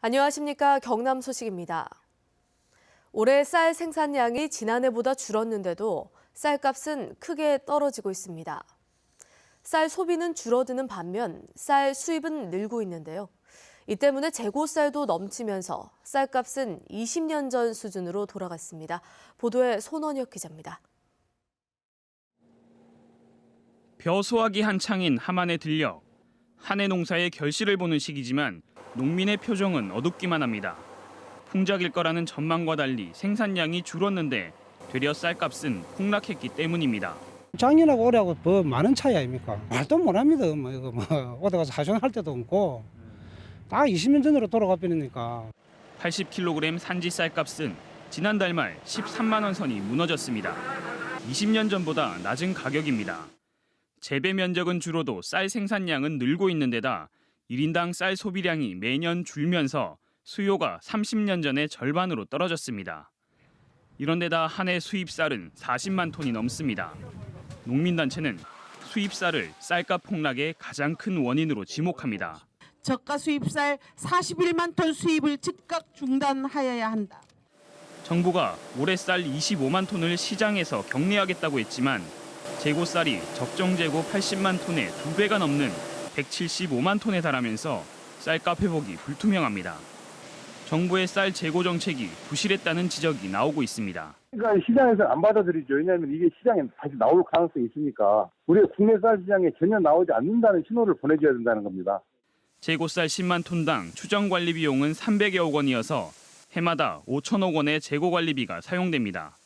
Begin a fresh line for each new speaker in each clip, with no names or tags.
안녕하십니까. 경남 소식입니다. 올해 쌀 생산량이 지난해보다 줄었는데도 쌀값은 크게 떨어지고 있습니다. 쌀 소비는 줄어드는 반면 쌀 수입은 늘고 있는데요. 이 때문에 재고 쌀도 넘치면서 쌀값은 20년 전 수준으로 돌아갔습니다. 보도에 손원혁 기자입니다.
벼 소하기 한창인 함안에 들려 한 해 농사의 결실을 보는 시기지만 농민의 표정은 어둡기만 합니다. 풍작일 거라는 전망과 달리 생산량이 줄었는데 되려 쌀값은 폭락했기 때문입니다.
작년하고 올해하고 더 많은 차이 아닙니까? 말도 못합니다. 이거 어디 가서 하소연할 때도 없고 다 20년 전으로 돌아가 버리니까.
80kg 산지 쌀값은 지난달 말 13만 원 선이 무너졌습니다. 20년 전보다 낮은 가격입니다. 재배 면적은 줄어도 쌀 생산량은 늘고 있는 데다 1인당 쌀 소비량이 매년 줄면서 수요가 30년 전의 절반으로 떨어졌습니다. 이런 데다 한 해 수입 쌀은 40만 톤이 넘습니다. 농민단체는 수입 쌀을 쌀값 폭락의 가장 큰 원인으로 지목합니다.
저가 수입쌀 41만 톤 수입을 즉각 중단하여야 한다.
정부가 올해 쌀 25만 톤을 시장에서 경매하겠다고 했지만 재고 쌀이 적정 재고 80만 톤의 2배가 넘는 175만 톤에 달하면서 쌀값 회복이 불투명합니다. 정부의 쌀 재고 정책이 부실했다는 지적이 나오고 있습니다.
그러니까 시장에서 안 받아들이죠. 왜냐하면 이게 시장에 다시 나올 가능성이 있으니까 우리가 국내 쌀 시장에 전혀 나오지 않는다는 신호를 보내줘야 된다는 겁니다.
재고 쌀 10만 톤당 추정 관리 비용은 300여억 원이어서 해마다 5천억 원의 재고 관리비가 사용됩니다.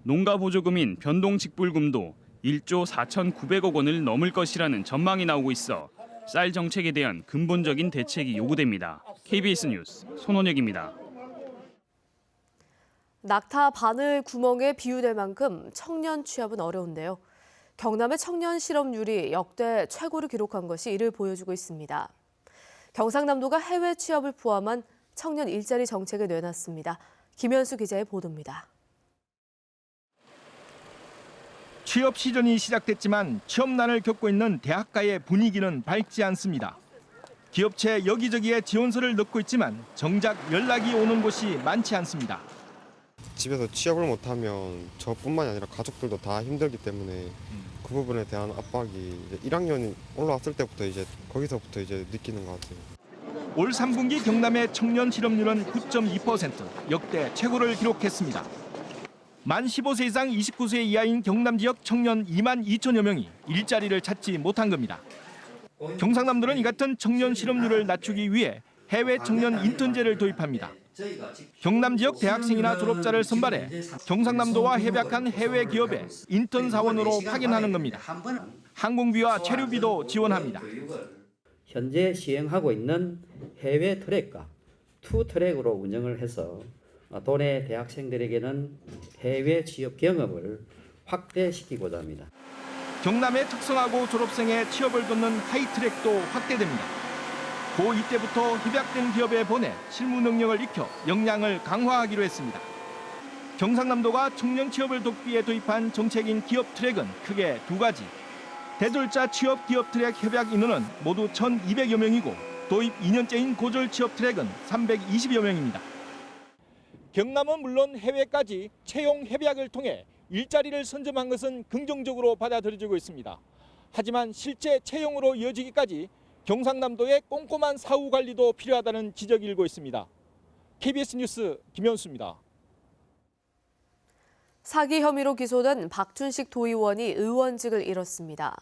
농가 보조금인 변동직불금도 1조 4,900억 원을 넘을 것이라는 전망이 나오고 있어 쌀 정책에 대한 근본적인 대책이 요구됩니다. KBS 뉴스 손원혁입니다.
낙타 바늘 구멍에 비유될 만큼 청년 취업은 어려운데요. 경남의 청년 실업률이 역대 최고를 기록한 것이 이를 보여주고 있습니다. 경상남도가 해외 취업을 포함한 청년 일자리 정책을 내놨습니다. 김현수 기자의 보도입니다.
취업 시즌이 시작됐지만 취업난을 겪고 있는 대학가의 분위기는 밝지 않습니다. 기업체 여기저기에 지원서를 넣고 있지만 정작 연락이 오는 곳이 많지 않습니다.
집에서 취업을 못하면 저뿐만이 아니라 가족들도 다 힘들기 때문에 그 부분에 대한 압박이 1학년 올라왔을 때부터 거기서부터 느끼는 것 같아요.
올 3분기 경남의 청년 실업률은 9.2%, 역대 최고를 기록했습니다. 만 15세 이상 29세 이하인 경남 지역 청년 2만 2천여 명이 일자리를 찾지 못한 겁니다. 경상남도는 이 같은 청년 실업률을 낮추기 위해 해외 청년 인턴제를 도입합니다. 경남 지역 대학생이나 졸업자를 선발해 경상남도와 협약한 해외 기업에 인턴 사원으로 파견하는 겁니다. 항공비와 체류비도 지원합니다.
현재 시행하고 있는 해외 트랙과 투 트랙으로 운영을 해서 도내 대학생들에게는 해외 취업 경험을 확대시키고자 합니다.
경남의 특성화고 졸업생의 취업을 돕는 하이트랙도 확대됩니다. 고2 때부터 협약된 기업에 보내 실무 능력을 익혀 역량을 강화하기로 했습니다. 경상남도가 청년 취업을 돕기 위해 도입한 정책인 기업 트랙은 크게 두 가지. 대졸자 취업 기업 트랙 협약 인원은 모두 1,200여 명이고 도입 2년째인 고졸 취업 트랙은 320여 명입니다. 경남은 물론 해외까지 채용 협약을 통해 일자리를 선점한 것은 긍정적으로 받아들여지고 있습니다. 하지만 실제 채용으로 이어지기까지 경상남도의 꼼꼼한 사후 관리도 필요하다는 지적이 일고 있습니다. KBS 뉴스 김현수입니다.
사기 혐의로 기소된 박춘식 도의원이 의원직을 잃었습니다.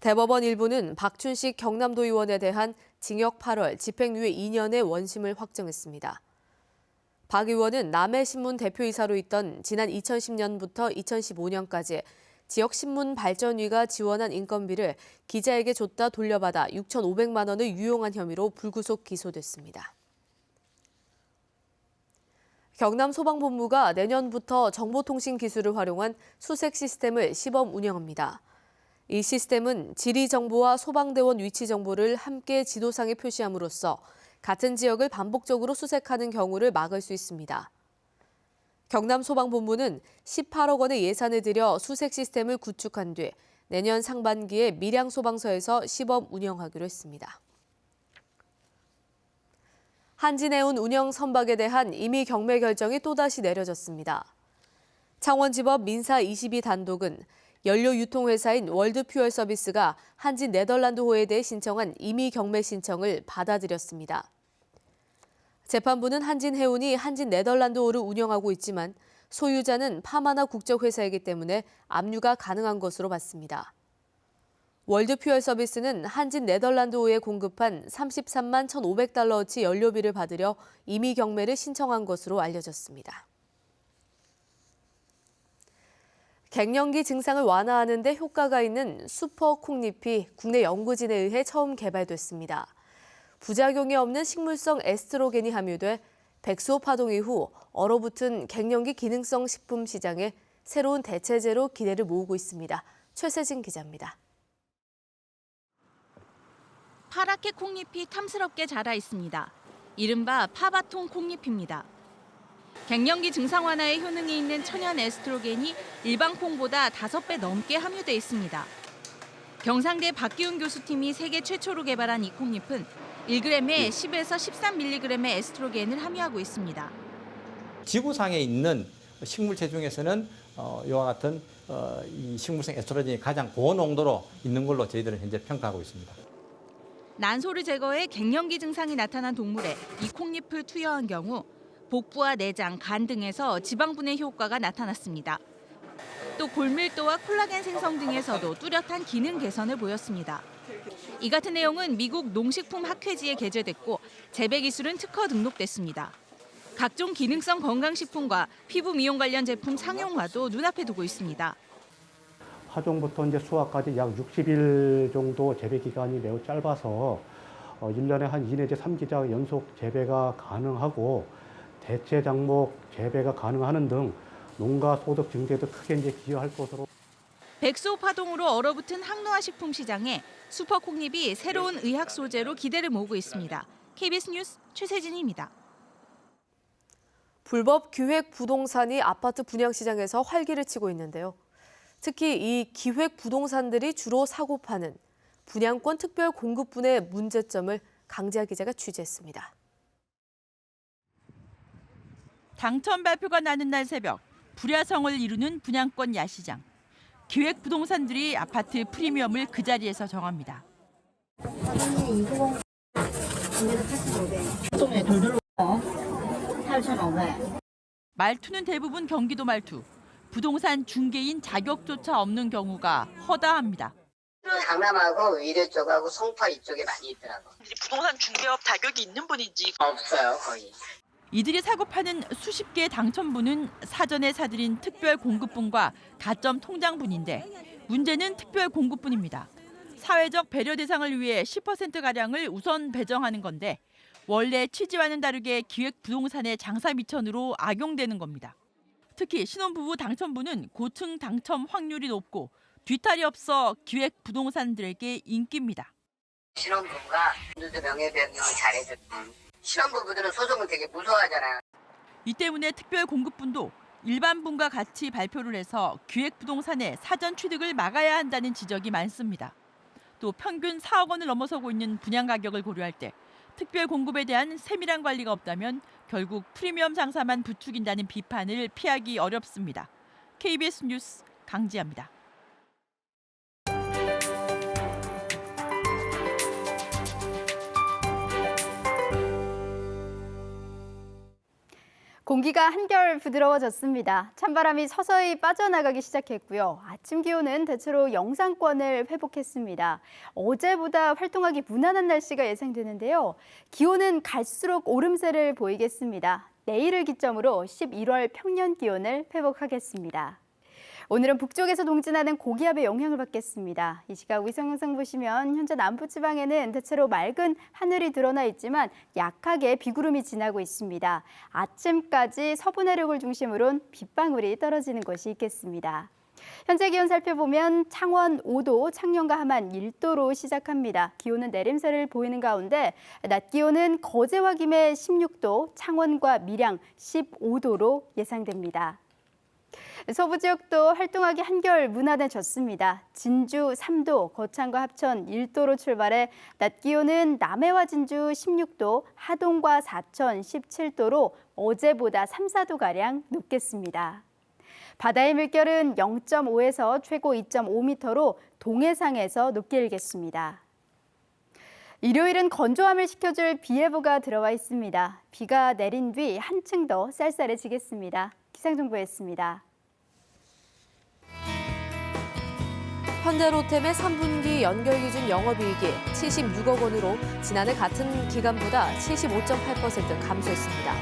대법원 일부는 박춘식 경남도의원에 대한 징역 8월, 집행유예 2년의 원심을 확정했습니다. 박 의원은 남해신문 대표이사로 있던 지난 2010년부터 2015년까지 지역신문 발전위가 지원한 인건비를 기자에게 줬다 돌려받아 6,500만 원을 유용한 혐의로 불구속 기소됐습니다. 경남소방본부가 내년부터 정보통신 기술을 활용한 수색 시스템을 시범 운영합니다. 이 시스템은 지리정보와 소방대원 위치 정보를 함께 지도상에 표시함으로써 같은 지역을 반복적으로 수색하는 경우를 막을 수 있습니다. 경남소방본부는 18억 원의 예산을 들여 수색 시스템을 구축한 뒤 내년 상반기에 밀양소방서에서 시범 운영하기로 했습니다. 한진해운 운영 선박에 대한 임의 경매 결정이 또다시 내려졌습니다. 창원지법 민사 22 단독은 연료 유통회사인 월드퓨얼 서비스가 한진 네덜란드호에 대해 신청한 임의 경매 신청을 받아들였습니다. 재판부는 한진해운이 한진 네덜란드호를 운영하고 있지만 소유자는 파마나 국적회사이기 때문에 압류가 가능한 것으로 봤습니다. 월드퓨얼 서비스는 한진 네덜란드호에 공급한 33만 1,500달러어치 연료비를 받으려 임의 경매를 신청한 것으로 알려졌습니다. 갱년기 증상을 완화하는 데 효과가 있는 슈퍼 콩잎이 국내 연구진에 의해 처음 개발됐습니다. 부작용이 없는 식물성 에스트로겐이 함유돼 백수호 파동 이후 얼어붙은 갱년기 기능성 식품 시장에 새로운 대체제로 기대를 모으고 있습니다. 최세진 기자입니다.
파랗게 콩잎이 탐스럽게 자라 있습니다. 이른바 파바통 콩잎입니다. 갱년기 증상 완화에 효능이 있는 천연 에스트로겐이 일반 콩보다 5배 넘게 함유돼 있습니다. 경상대 박기훈 교수팀이 세계 최초로 개발한 이 콩잎은 1g에 10에서 13mg의 에스트로겐을 함유하고 있습니다.
지구상에 있는 식물체 중에서는 이와 같은 이 식물성 에스트로겐이 가장 고농도로 있는 걸로 저희들은 현재 평가하고 있습니다.
난소를 제거해 갱년기 증상이 나타난 동물에 이 콩잎을 투여한 경우 복부와 내장, 간 등에서 지방 분해 효과가 나타났습니다. 또 골밀도와 콜라겐 생성 등에서도 뚜렷한 기능 개선을 보였습니다. 이 같은 내용은 미국 농식품학회지에 게재됐고 재배 기술은 특허 등록됐습니다. 각종 기능성 건강식품과 피부 미용 관련 제품 상용화도 눈앞에 두고 있습니다.
파종부터 이제 수확까지 약 60일 정도 재배 기간이 매우 짧아서 1년에 한 2 내지 3기작 연속 재배가 가능하고 대체 작목 재배가 가능하는 등 농가 소득 증대에도 크게 이제 기여할 것으로.
백수호 파동으로 얼어붙은 항노화 식품 시장에 슈퍼 콩잎이 새로운 의학 소재로 기대를 모으고 있습니다. KBS 뉴스 최세진입니다.
불법 기획 부동산이 아파트 분양 시장에서 활기를 치고 있는데요. 특히 이 기획 부동산들이 주로 사고 파는 분양권 특별 공급분의 문제점을 강지아 기자가 취재했습니다.
당첨 발표가 나는 날 새벽, 불야성을 이루는 분양권 야시장. 기획 부동산들이 아파트 프리미엄을 그 자리에서 정합니다. 말투는 대부분 경기도 말투. 부동산 중개인 자격조차 없는 경우가 허다합니다.
강남하고 의뢰 쪽하고 송파 이쪽에 많이 있더라고.
부동산 중개업 자격이 있는 분인지
없어요, 거의.
이들이 사고 파는 수십 개의 당첨분은 사전에 사들인 특별 공급분과 가점 통장분인데 문제는 특별 공급분입니다. 사회적 배려 대상을 위해 10%가량을 우선 배정하는 건데 원래 취지와는 다르게 기획 부동산의 장사 미천으로 악용되는 겁니다. 특히 신혼부부 당첨분은 고층 당첨 확률이 높고 뒤탈이 없어 기획 부동산들에게 인기입니다.
신혼부부가 모두 명예변경을 잘해줬지. 신혼부부들은 소송을 되게 무서워하잖아요.
이 때문에 특별 공급분도 일반 분과 같이 발표를 해서 기획 부동산의 사전 취득을 막아야 한다는 지적이 많습니다. 또 평균 4억 원을 넘어서고 있는 분양 가격을 고려할 때 특별 공급에 대한 세밀한 관리가 없다면 결국 프리미엄 장사만 부추긴다는 비판을 피하기 어렵습니다. KBS 뉴스 강지아입니다.
공기가 한결 부드러워졌습니다. 찬바람이 서서히 빠져나가기 시작했고요. 아침 기온은 대체로 영상권을 회복했습니다. 어제보다 활동하기 무난한 날씨가 예상되는데요. 기온은 갈수록 오름세를 보이겠습니다. 내일을 기점으로 11월 평년 기온을 회복하겠습니다. 오늘은 북쪽에서 동진하는 고기압의 영향을 받겠습니다. 이 시각 위성 영상 보시면 현재 남부지방에는 대체로 맑은 하늘이 드러나 있지만 약하게 비구름이 지나고 있습니다. 아침까지 서부 내륙을 중심으로 빗방울이 떨어지는 곳이 있겠습니다. 현재 기온 살펴보면 창원 5도, 창녕과 함안 1도로 시작합니다. 기온은 내림세를 보이는 가운데 낮 기온은 거제와 김해 16도, 창원과 밀양 15도로 예상됩니다. 서부 지역도 활동하기 한결 무난해졌습니다. 진주 3도, 거창과 합천 1도로 출발해 낮 기온은 남해와 진주 16도, 하동과 사천 17도로 어제보다 3, 4도가량 높겠습니다. 바다의 물결은 0.5에서 최고 2.5m로 동해상에서 높게 일겠습니다. 일요일은 건조함을 식혀줄 비 예보가 들어와 있습니다. 비가 내린 뒤 한층 더 쌀쌀해지겠습니다. 기상정보였습니다.
현대로템의 3분기 연결기준 영업이익이 76억 원으로 지난해 같은 기간보다 75.8% 감소했습니다.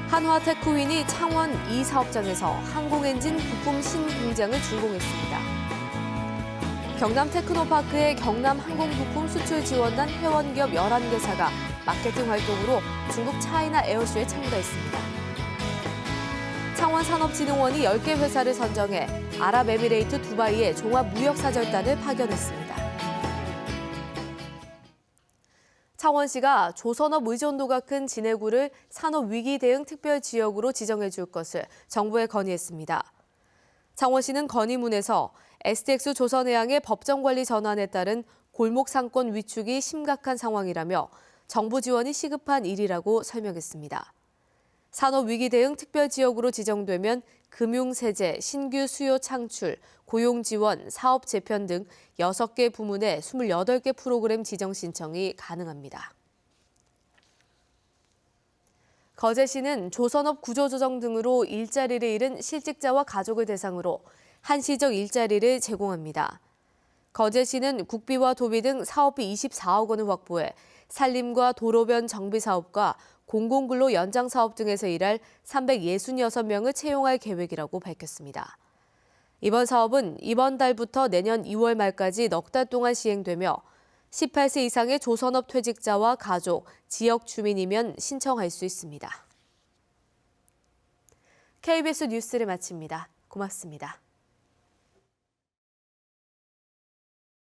한화테크윈이 창원 2 사업장에서 항공엔진 부품 신공장을 준공했습니다. 경남 테크노파크의 경남 항공부품 수출 지원단 회원기업 11개사가 마케팅 활동으로 중국 차이나 에어쇼에 참가했습니다. 창원산업진흥원이 10개 회사를 선정해 아랍에미레이트 두바이에 종합무역사절단을 파견했습니다. 창원시가 조선업 의존도가 큰 진해구를 산업위기 대응 특별지역으로 지정해 줄 것을 정부에 건의했습니다. 창원시는 건의문에서 STX 조선해양의 법정관리 전환에 따른 골목 상권 위축이 심각한 상황이라며 정부 지원이 시급한 일이라고 설명했습니다. 산업위기 대응 특별지역으로 지정되면 금융세제, 신규 수요 창출, 고용지원, 사업 재편 등 6개 부문의 28개 프로그램 지정 신청이 가능합니다. 거제시는 조선업 구조조정 등으로 일자리를 잃은 실직자와 가족을 대상으로 한시적 일자리를 제공합니다. 거제시는 국비와 도비 등 사업비 24억 원을 확보해 산림과 도로변 정비 사업과 공공근로 연장 사업 등에서 일할 366명을 채용할 계획이라고 밝혔습니다. 이번 사업은 이번 달부터 내년 2월 말까지 넉 달 동안 시행되며 18세 이상의 조선업 퇴직자와 가족, 지역 주민이면 신청할 수 있습니다. KBS 뉴스를 마칩니다. 고맙습니다.